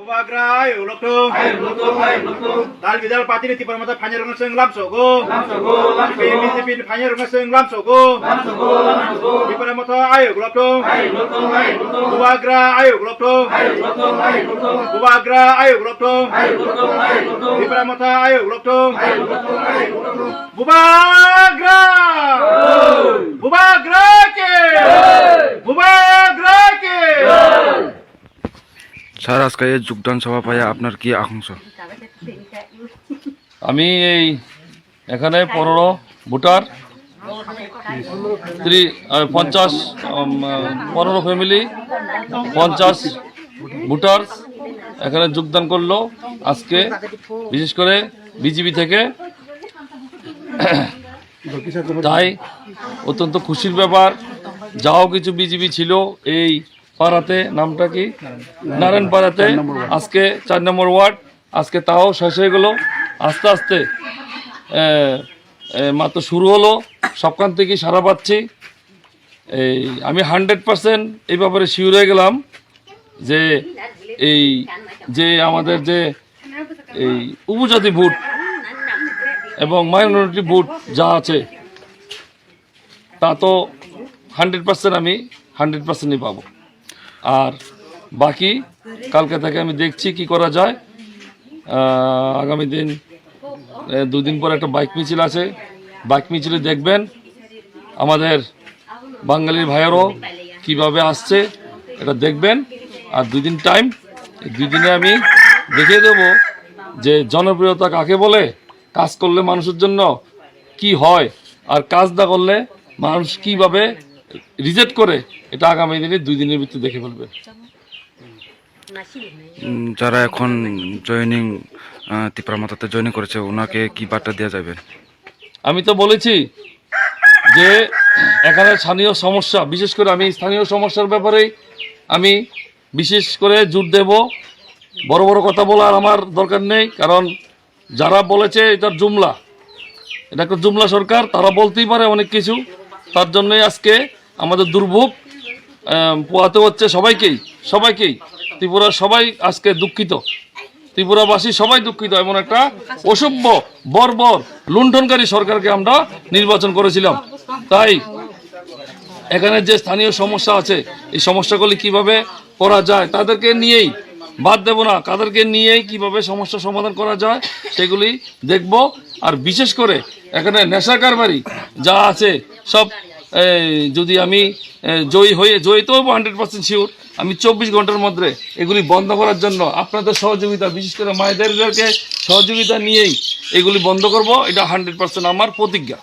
Bubagra ayo lokto dal bidal pati ni tipar mata phanyar rong seng lam sogo pin phanyar rong seng lam sogo tipar mata ayo lokto Bubagra ayo lokto Bubagra ayo lokto tipar mata ayo lokto Bubagra Bubagra ke Bubagra ke sir আজকে এই যোগদান সভা পাইয়া আপনার কি আকাঙ্ক্ষা? আমি এই এখানে 15 ভোটার 50 15 ফ্যামিলি 50 ভোটার এখানে যোগদান করলো আজকে, বিশেষ করে বিজেপি থেকে। তাই অত্যন্ত খুশির ব্যাপার। যাও কিছু বিজেপি ছিল এই পাড়াতে, নামটা কি, নারায়ণ পাড়াতে, আজকে 4 নম্বর ওয়ার্ড, আজকে তাও শেষ হয়ে গেল। আস্তে আস্তে মাত্র শুরু হলো, সবখান থেকে সারা পাচ্ছি। এই আমি 100% এই ব্যাপারে শিওর হয়ে গেলাম যে এই যে আমাদের যে এই উপজাতি ভোট এবং মাইনরিটি ভোট যা আছে তা তো 100% আমি 100%ই পাবো। আর বাকি কালকে থেকে আমি দেখছি কি করা যায়। আগামী দিন 2 দিন পর একটা বাইক মিছিল আছে, বাইক মিছিলে দেখবেন আমাদের বাঙালির ভাইয়েরও কিভাবে আসছে এটা দেখবেন। আর 2 দিন টাইম, 2 দিনে আমি দেখিয়ে দেব যে জনপ্রিয়তা কাকে বলে, কাজ করলে মানুষের জন্য কি হয়, আর কাজ না করলে মানুষ কিভাবে রিজেক্ট করে, এটা আগামী দিনে 2 দিনের ভিতরে দেখে ফেলবে। যারা এখন জয়েনিং তিপ্রামাতাতে জয়েনিং করেছে ওনাকে কি বার্তা দেওয়া যাবে? আমি তো বলেছি যে এখানে স্থানীয় সমস্যা, বিশেষ করে আমি স্থানীয় সমস্যার ব্যাপারেই আমি বিশেষ করে জোর দেব। বড় বড় কথা বলার আমার দরকার নেই, কারণ যারা বলেছে এটার জুমলা, এটা একটা জুমলা সরকার, তারা বলতেই পারে অনেক কিছু। তার জন্যই আজকে আমাদের দুর্ভোগ পোহাতে হচ্ছে সবাইকেই। ত্রিপুরার সবাই আজকে দুঃখিত, ত্রিপুরাবাসী সবাই দুঃখিত। এমন একটা অসভ্য বর্বর লুণ্ঠনকারী সরকারকে আমরা নির্বাচন করেছিলাম। তাই এখানে যে স্থানীয় সমস্যা আছে, এই সমস্যাগুলি কিভাবে করা যায় তাদেরকে নিয়েই, বাদ দেব না, তাদেরকে নিয়েই কিভাবে সমস্যা সমাধান করা যায় সেগুলি দেখব। আর বিশেষ করে এখানে নেশা কারবারি যা আছে সব, যদি আমি জয়ী তো 100% শিওর, আমি 24 ঘন্টার মধ্যে এগুলি বন্ধ করার জন্য আপনাদের সহযোগিতা, বিশেষ করে মায়েদেরকে সহযোগিতা নিয়েই এগুলি বন্ধ করব। এটা 100% আমার প্রতিজ্ঞা।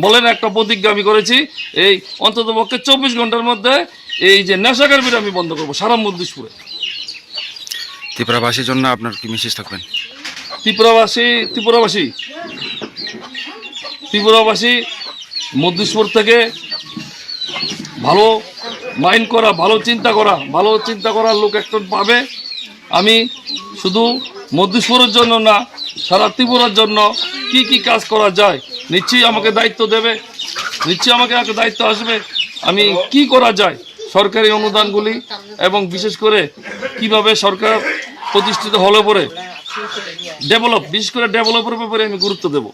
বলেন একটা প্রতিজ্ঞা আমি করেছি, এই অন্তত পক্ষে 24 ঘন্টার মধ্যে এই যে নেশা কারবারি আমি বন্ধ করব সারা মধ্যপুরে। ত্রিপুরাবাসীর জন্য আপনার কি মেসেজ থাকবেন? ত্রিপুরাবাসী মধ্যপুর থেকে ভালো মাইন্ড করা, ভালো চিন্তা করার লোক একজন পাবে। আমি শুধু মধ্যপুরের জন্য না, সারা ত্রিপুরার জন্য কি কি কাজ করা যায় নিশ্চয়ই আমাকে দায়িত্ব দেবে, নিশ্চয়ই আমাকে একটা দায়িত্ব আসবে। আমি কি করা যায়, সরকারি অনুদানগুলি এবং বিশেষ করে কিভাবে সরকার প্রতিষ্ঠিত হলে পরে বিশেষ করে ডেভেলপের ব্যাপারে আমি গুরুত্ব দেব।